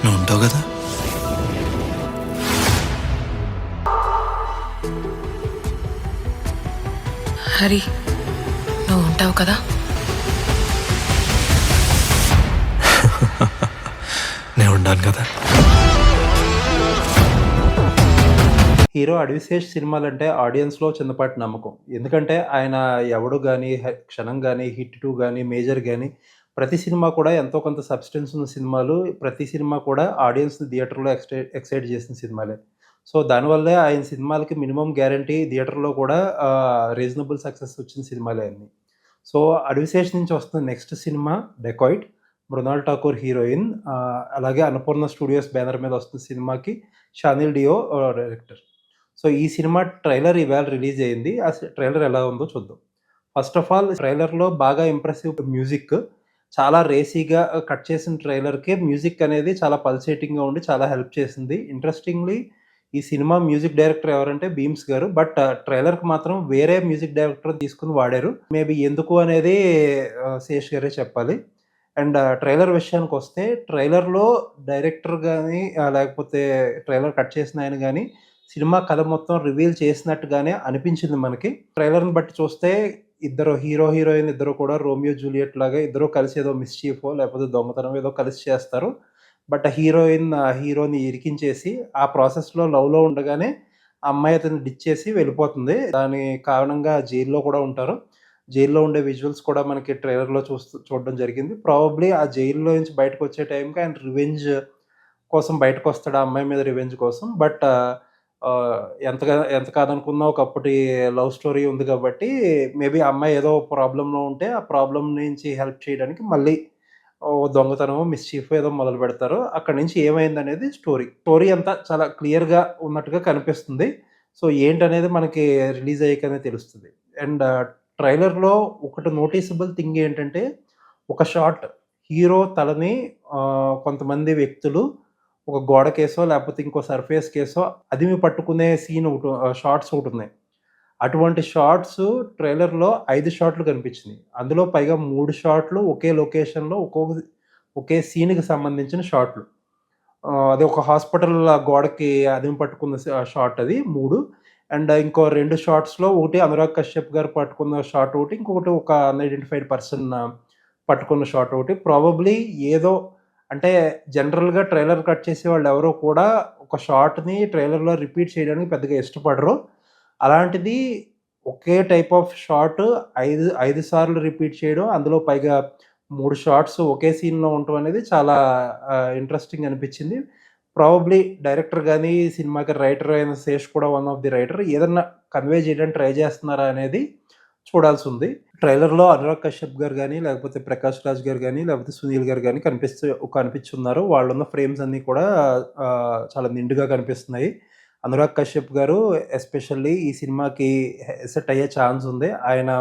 నువ్వు ఉంటావు కదా? హరి, నువ్వు ఉంటావు కదా? నేను ఉన్నాను కదా. హీరో అడివిశేష్ సినిమాలంటే ఆడియన్స్‌లో చిన్నపాటి నమ్మకం. ఎందుకంటే ఆయన 'ఎవడు' గాని, 'క్షణం' గాని, 'హిట్ 2' గాని, 'మేజర్' గాని ప్రతి సినిమా కూడా ఎంతో కొంత సబ్‌స్టెన్స్ ఉన్న సినిమాలు. ప్రతి సినిమా కూడా ఆడియన్స్‌ని థియేటర్‌లో ఎక్సైట్ చేసిన సినిమాలే. సో, దానివల్లే ఆయన సినిమాలకి మినిమమ్ గ్యారంటీ థియేటర్‌లో కూడా రీజనబుల్ సక్సెస్ వచ్చిన సినిమాలే అన్నీ. సో, అడివిశేష్ నుంచి వస్తున్న next cinema 'dacoit'. Mrunal Thakur heroine. అలాగే అన్నపూర్ణ స్టూడియోస్ బ్యానర్ మీద వస్తున్న సినిమాకి షానిల్ డియో డైరెక్టర్. సో, ఈ సినిమా ట్రైలర్ ఇవాళ రిలీజ్ అయింది. ట్రైలర్ ఎలా ఉందో చూద్దాం. ఫస్ట్ ఆఫ్ ఆల్ ట్రైలర్‌లో బాగా ఇంప్రెసివ్ మ్యూజిక్. చాలా రేసీగా కట్ చేసిన ట్రైలర్‌కి మ్యూజిక్ అనేది చాలా పల్సేటింగ్‌గా ఉండి చాలా హెల్ప్ చేసింది. ఇంట్రెస్టింగ్‌లీ ఈ సినిమా మ్యూజిక్ డైరెక్టర్ ఎవరంటే భీమ్స్ గారు. బట్ ట్రైలర్‌కి మాత్రం వేరే మ్యూజిక్ డైరెక్టర్ తీసుకొని వాడారు. మేబీ ఎందుకు అనేది శేష్ గారే చెప్పాలి. అండ్ ట్రైలర్ విషయానికొస్తే ట్రైలర్‌లో డైరెక్టర్ గాని లేకపోతే ట్రైలర్ కట్ చేసిన ఆయన గాని సినిమా కథ మొత్తం రివీల్ చేసినట్టుగానే అనిపించింది మనకి. ట్రైలర్‌ని బట్టి చూస్తే ఇద్దరు హీరోయిన్ ఇద్దరు కూడా రోమియో జూలియట్ లాగా ఇద్దరు కలిసి ఏదో మిస్‌చీఫో లేకపోతే దొంగతనం ఏదో కలిసి చేస్తారు. బట్ హీరోని ఇరికించేసి ఆ ప్రాసెస్‌లో లవ్‌లో ఉండగానే ఆ అమ్మాయి అతన్ని డిచ్ చేసి వెళ్ళిపోతుంది. దాని కారణంగా జైల్‌లో కూడా ఉంటారు. జైల్‌లో ఉండే విజువల్స్ కూడా మనకి ట్రైలర్‌లో చూడడం జరిగింది. ప్రాబబ్లీ ఆ జైల్‌లో నుంచి బయటకొచ్చే టైంకి ఆయన రివెంజ్ కోసం బయటకొస్తాడు. ఆ అమ్మాయి మీద రివెంజ్ కోసం. బట్ ఎంత కాదనుకున్నా ఒకప్పటి లవ్ స్టోరీ ఉంది కాబట్టి మేబీ ఆ అమ్మాయి ఏదో ప్రాబ్లమ్‌లో ఉంటే ఆ ప్రాబ్లమ్ నుంచి హెల్ప్ చేయడానికి మళ్ళీ దొంగతనమో, మిస్‌చీఫో ఏదో మొదలుపెడతారు. అక్కడి నుంచి ఏమైందనేది స్టోరీ. స్టోరీ అంతా చాలా క్లియర్‌గా ఉన్నట్టుగా కనిపిస్తుంది. సో, ఏంటనేది మనకి రిలీజ్ అయ్యాకనే తెలుస్తది. అండ్ ట్రైలర్‌లో ఒకటి నోటీసబుల్ థింగ్ ఏంటంటే ఒక షాట్ హీరో తలని కొంతమంది వ్యక్తులు ఒక గోడకేసో లేకపోతే ఇంకో సర్ఫేస్ కేసో అదిమి పట్టుకునే సీన్ షాట్స్ ఒకటున్నాయి. అటువంటి షాట్స్ ట్రైలర్‌లో 5 షాట్లు కనిపించినియి. అందులో పైగా 3 షాట్లు ఒకే లొకేషన్‌లో ఒకే సీన్‌కి సంబంధించిన షాట్లు. అది ఒక హాస్పిటల్ గోడకి అదిమి పట్టుకున్న షాట్ అది 3. అండ్ ఇంకో 2 షాట్స్‌లో ఒకటి అనురాగ్ కశ్యప్ గారు పట్టుకున్న షాట్ ఒకటి, ఇంకొకటి ఒక అన్‌ఐడెంటిఫైడ్ పర్సన్ పట్టుకున్న షాట్ ఒకటి. ప్రాబబ్లీ ఏదో అంటే జనరల్‌గా ట్రైలర్ కట్ చేసేవాళ్ళు ఎవరు కూడా ఒక షాట్‌ని ట్రైలర్‌లో రిపీట్ చేయడానికి పెద్దగా ఇష్టపడరు. అలాంటిది ఒకే టైప్ ఆఫ్ షాట్ 5 సార్లు రిపీట్ చేయడం, అందులో పైగా 3 షాట్స్ ఒకే సీన్‌లో ఉండటం అనేది చాలా ఇంట్రెస్టింగ్ అనిపించింది. ప్రాబబ్లీ డైరెక్టర్ గాని, సినిమాకి రైటర్ అయిన శేష్ కూడా వన్ ఆఫ్ ది రైటర్. ఏదన్నా కన్వే చేయడానికి ట్రై చేస్తున్నారా అనేది చూడాల్సుంది. ట్రైలర్‌లో అనురాగ్ కశ్యప్ గారు గాని, లేకపోతే ప్రకాష్ రాజ్ గారు గాని, లేకపోతే సునీల్ గారు గాని కనిపిస్తున్నారు. వాళ్ళున్న ఫ్రేమ్స్ అన్నీ కూడా చాలా నిండుగా కనిపిస్తున్నాయి. అనురాగ్ కశ్యప్ గారు ఎస్పెషల్లీ ఈ సినిమాకి సెట్ అయ్యే ఛాన్స్ ఉంది. ఆయన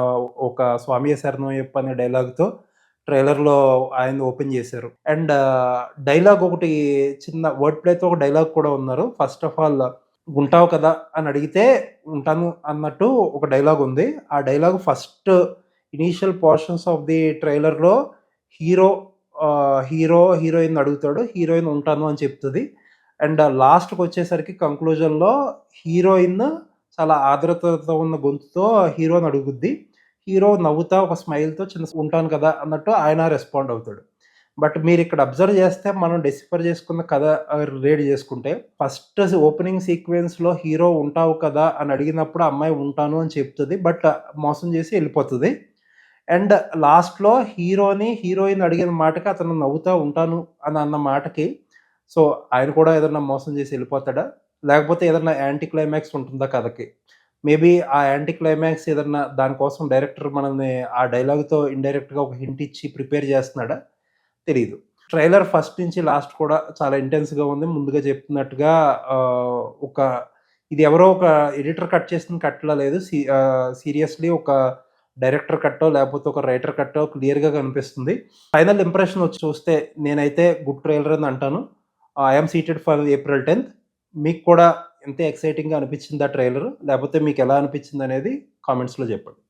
ఒక 'స్వామియే శరణమయ్యప్ప' అనే డైలాగ్‌తో ట్రైలర్‌లో ఆయన్ని ఓపెన్ చేశారు. అండ్ డైలాగ్ ఒకటి చిన్న వర్డ్ ప్లేతో ఒక డైలాగ్ కూడా ఉన్నారు. ఫస్ట్ ఆఫ్ ఆల్ "ఉంటావు కదా" అని అడిగితే "ఉంటాను" అన్నట్టు ఒక డైలాగ్ ఉంది. ఆ dialogue first initial portions of the ట్రైలర్‌లో హీరో హీరోయిన్‌ని అడుగుతాడు. హీరోయిన్ "ఉంటాను" అని చెప్తది. అండ్ లాస్ట్‌కొచ్చేసరికి కంక్లూజన్‌లో హీరోయిన్ చాలా ఆర్ద్రతతో ఉన్న గొంతుతో హీరోని అడుగుద్ది. హీరో నవ్వుతా ఒక స్మైల్‌తో "ఉంటాను కదా" అన్నట్టు ఆయన రెస్పాండ్ అవుతాడు. బట్ మీరిక్కడ అబ్జర్వ్ చేస్తే మనం డెసిఫర్ చేసుకున్న కథ రిలేట్ చేసుకుంటే ఫస్ట్ ఓపెనింగ్ సీక్వెన్స్‌లో హీరో "ఉంటావు కదా" అని అడిగినప్పుడు అమ్మాయి "ఉంటాను" అని చెప్తది. బట్ మోసం చేసి ఎళ్ళిపోతది. అండ్ లాస్ట్‌లో హీరోయిన్ అడిగిన మాటకి అతను నవ్వుతా "ఉంటాను" అని అన్న మాటకి సో, ఆయన కూడా ఏదన్నా మోసం చేసి ఎళ్ళిపోతాడా? లేకపోతే ఏదన్నా యాంటీ క్లైమాక్స్ ఉంటుందా కథకి? మేబీ ఆ యాంటీ క్లైమాక్స్ ఏదన్నా దానికోసం డైరెక్టర్ మనల్ని ఆ డైలాగ్‌తో ఇండైరెక్ట్‌గా ఒక హింట్ ఇచ్చి ప్రిపేర్ చేస్తున్నాడా? తెలీదు. ట్రైలర్ ఫస్ట్ నుంచి లాస్ట్ కూడా చాలా ఇంటెన్స్‌గా ఉంది. ముందుగా చెప్తున్నట్టుగా ఒక ఇది ఎవరో ఒక ఎడిటర్ కట్ చేసిన కట్‌లా లేదు. సీరియస్‌లీ ఒక డైరెక్టర్ కట్టో, లేకపోతే ఒక రైటర్ కట్టో క్లియర్‌గా కనిపిస్తుంది. ఫైనల్ ఇంప్రెషన్ వచ్చి చూస్తే నేనైతే గుడ్ ట్రైలర్ అని అంటాను. I am seated for April 10థ్. మీకు కూడా ఇంతే ఎక్సైటింగ్‌గా అనిపించిందా ట్రైలర్? లేకపోతే మీకెలా అనిపించిందనేది కామెంట్స్‌లో చెప్పండి.